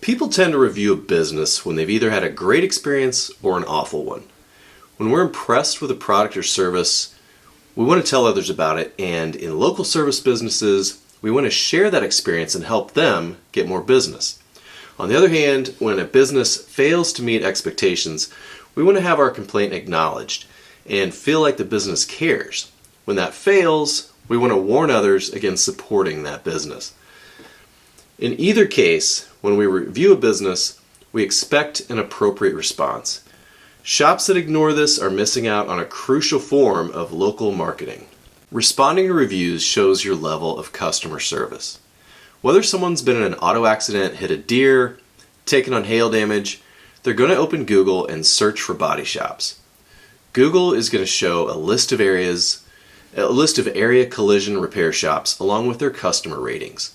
People tend to review a business when they've either had a great experience or an awful one. When we're impressed with a product or service, we want to tell others about it, and in local service businesses, we want to share that experience and help them get more business. On the other hand, when a business fails to meet expectations, we want to have our complaint acknowledged and feel like the business cares. When that fails, we want to warn others against supporting that business. In either case, when we review a business, we expect an appropriate response. Shops that ignore this are missing out on a crucial form of local marketing. Responding to reviews shows your level of customer service. Whether someone's been in an auto accident, hit a deer, taken on hail damage, they're going to open Google and search for body shops. Google is going to show a list of area collision repair shops along with their customer ratings.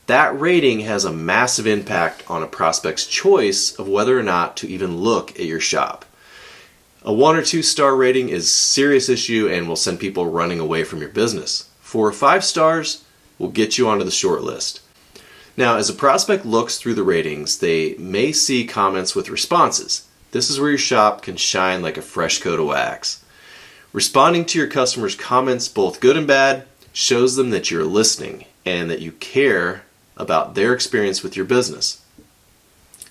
That rating has a massive impact on a prospect's choice of whether or not to even look at your shop. A 1 or 2 star rating is a serious issue and will send people running away from your business. 4 or 5 stars will get you onto the short list. Now, as a prospect looks through the ratings, they may see comments with responses. This is where your shop can shine like a fresh coat of wax. Responding to your customers' comments, both good and bad, shows them that you're listening and that you care about their experience with your business.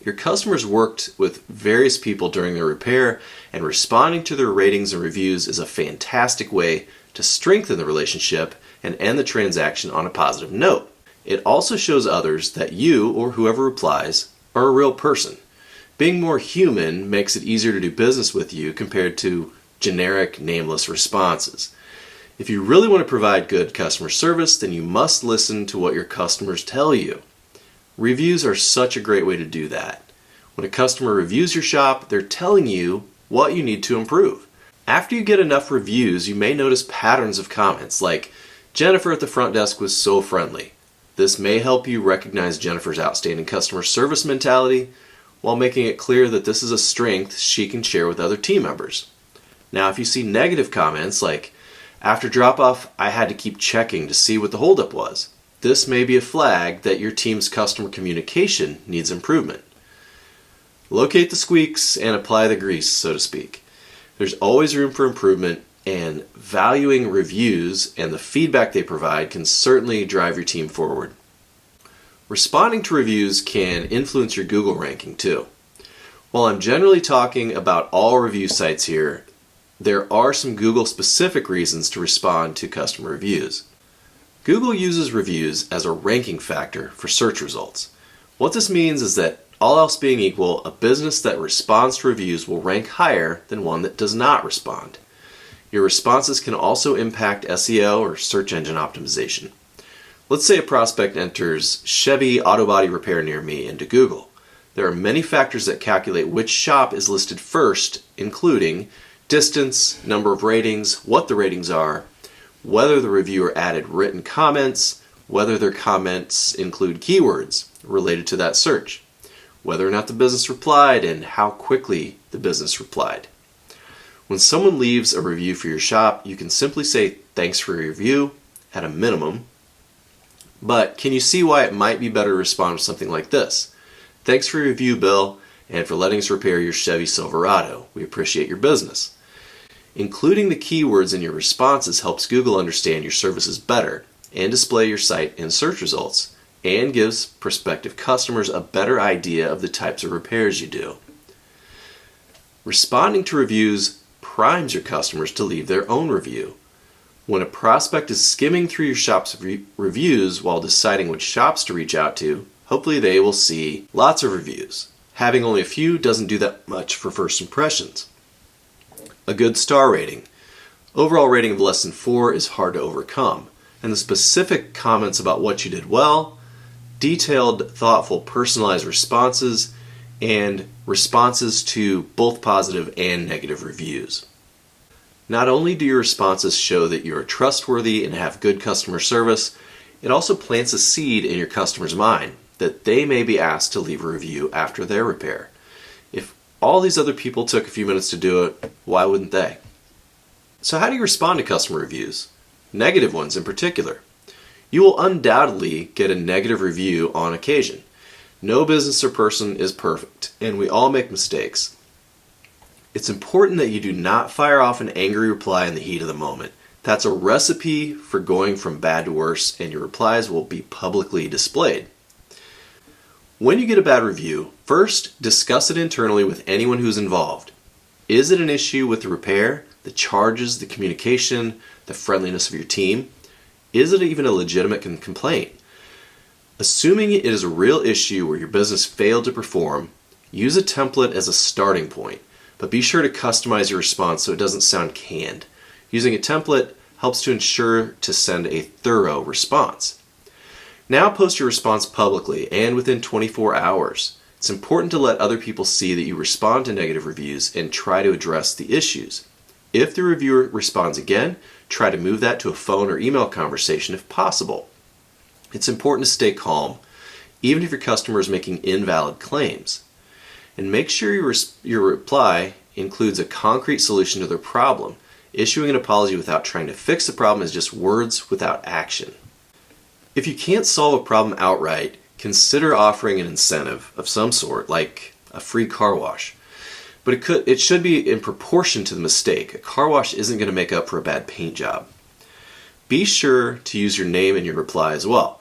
Your customers worked with various people during their repair, and responding to their ratings and reviews is a fantastic way to strengthen the relationship and end the transaction on a positive note. It also shows others that you, or whoever replies, are a real person. Being more human makes it easier to do business with you compared to generic, nameless responses. If you really want to provide good customer service, then you must listen to what your customers tell you. Reviews are such a great way to do that. When a customer reviews your shop, they're telling you what you need to improve. After you get enough reviews, you may notice patterns of comments like, "Jennifer at the front desk was so friendly." This may help you recognize Jennifer's outstanding customer service mentality while making it clear that this is a strength she can share with other team members. Now, if you see negative comments like, "After drop-off, I had to keep checking to see what the holdup was," this may be a flag that your team's customer communication needs improvement. Locate the squeaks and apply the grease, so to speak. There's always room for improvement, and valuing reviews and the feedback they provide can certainly drive your team forward. Responding to reviews can influence your Google ranking too. While I'm generally talking about all review sites here, there are some Google-specific reasons to respond to customer reviews. Google uses reviews as a ranking factor for search results. What this means is that, all else being equal, a business that responds to reviews will rank higher than one that does not respond. Your responses can also impact SEO or search engine optimization. Let's say a prospect enters Chevy auto body repair near me into Google. There are many factors that calculate which shop is listed first, including distance, number of ratings, what the ratings are, whether the reviewer added written comments, whether their comments include keywords related to that search, whether or not the business replied, and how quickly the business replied. When someone leaves a review for your shop, you can simply say thanks for your review at a minimum, but can you see why it might be better to respond with something like this? "Thanks for your review, Bill, and for letting us repair your Chevy Silverado. We appreciate your business." Including the keywords in your responses helps Google understand your services better and display your site in search results, and gives prospective customers a better idea of the types of repairs you do. Responding to reviews primes your customers to leave their own review. When a prospect is skimming through your shop's reviews while deciding which shops to reach out to, hopefully they will see lots of reviews. Having only a few doesn't do that much for first impressions. A good star rating. Overall rating of less than 4 is hard to overcome, and the specific comments about what you did well, detailed, thoughtful, personalized responses, and responses to both positive and negative reviews. Not only do your responses show that you are trustworthy and have good customer service, it also plants a seed in your customer's mind that they may be asked to leave a review after their repair. If all these other people took a few minutes to do it, why wouldn't they? So how do you respond to customer reviews? Negative ones in particular. You will undoubtedly get a negative review on occasion. No business or person is perfect, and we all make mistakes. It's important that you do not fire off an angry reply in the heat of the moment. That's a recipe for going from bad to worse, and your replies will be publicly displayed. When you get a bad review, first discuss it internally with anyone who's involved. Is it an issue with the repair, the charges, the communication, the friendliness of your team? Is it even a legitimate complaint? Assuming it is a real issue where your business failed to perform, use a template as a starting point, but be sure to customize your response so it doesn't sound canned. Using a template helps to ensure to send a thorough response. Now post your response publicly and within 24 hours. It's important to let other people see that you respond to negative reviews and try to address the issues. If the reviewer responds again, try to move that to a phone or email conversation if possible. It's important to stay calm, even if your customer is making invalid claims. And make sure your reply includes a concrete solution to their problem. Issuing an apology without trying to fix the problem is just words without action. If you can't solve a problem outright, consider offering an incentive of some sort, like a free car wash. But it should be in proportion to the mistake. A car wash isn't going to make up for a bad paint job. Be sure to use your name in your reply as well.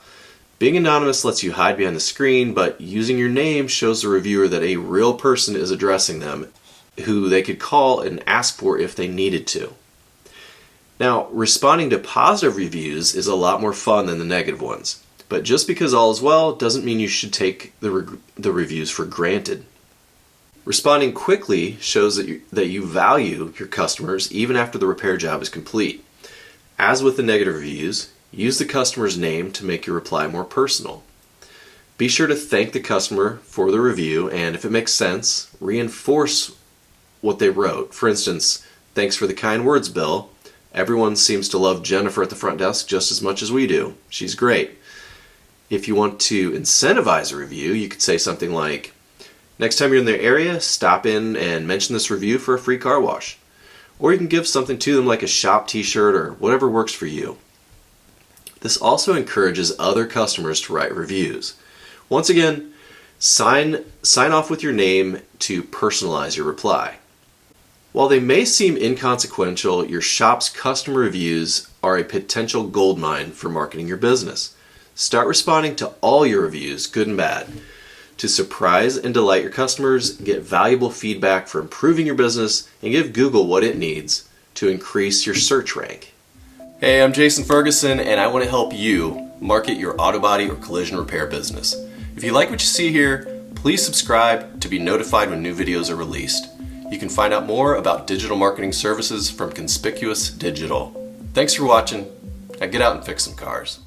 Being anonymous lets you hide behind the screen, but using your name shows the reviewer that a real person is addressing them, who they could call and ask for if they needed to. Now, responding to positive reviews is a lot more fun than the negative ones. But just because all is well doesn't mean you should take the reviews for granted. Responding quickly shows that you value your customers even after the repair job is complete. As with the negative reviews, use the customer's name to make your reply more personal. Be sure to thank the customer for the review, and if it makes sense, reinforce what they wrote. For instance, "Thanks for the kind words, Bill. Everyone seems to love Jennifer at the front desk just as much as we do. She's great." If you want to incentivize a review, you could say something like, "Next time you're in the area, stop in and mention this review for a free car wash." Or you can give something to them like a shop t-shirt or whatever works for you. This also encourages other customers to write reviews. Once again, sign off with your name to personalize your reply. While they may seem inconsequential, your shop's customer reviews are a potential goldmine for marketing your business. Start responding to all your reviews, good and bad, to surprise and delight your customers, get valuable feedback for improving your business, and give Google what it needs to increase your search rank. Hey, I'm Jason Ferguson, and I want to help you market your auto body or collision repair business. If you like what you see here, please subscribe to be notified when new videos are released. You can find out more about digital marketing services from Conspicuous Digital. Thanks for watching. Now get out and fix some cars.